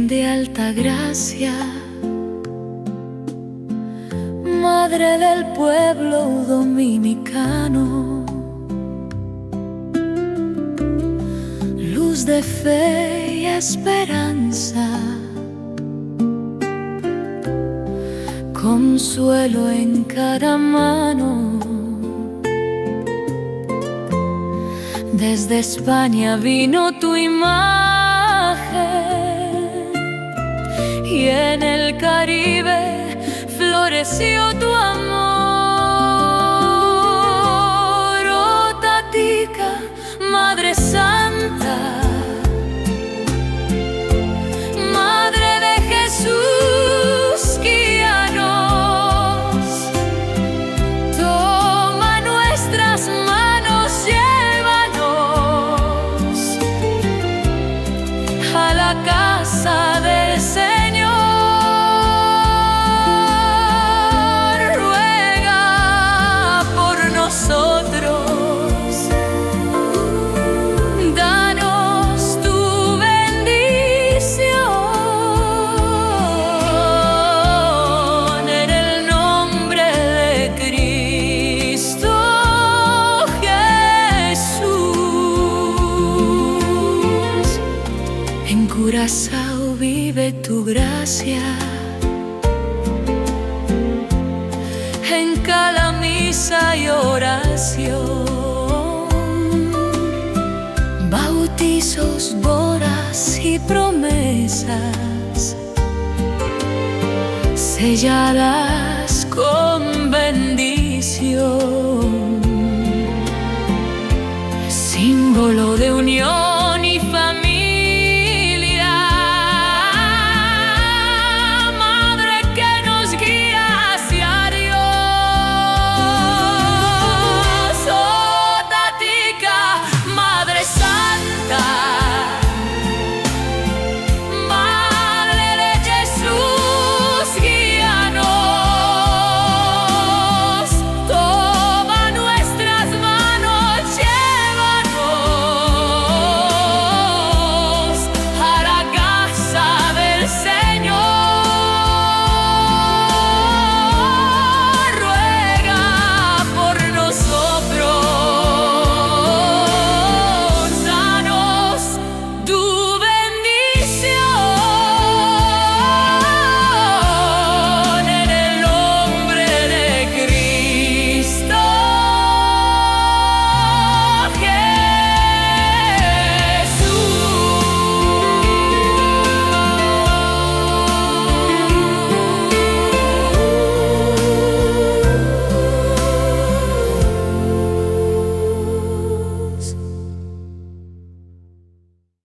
de alta gracia, madre del pueblo dominicano, luz de fe y esperanza, consuelo en cada mano. Desde España vino tu imagen y en el Caribe floreció tu amor. Oh Tatica, Madre Santa, Madre de Jesús, guíanos, toma nuestras manos, llévanos a la casa del Señor. Ruega por nosotros, danos tu bendición, en el nombre de Cristo Jesús. En Curazao vive tu gracia, en cada misa y oración, bautizos, bodas y promesas selladas con bendición, símbolo de unión.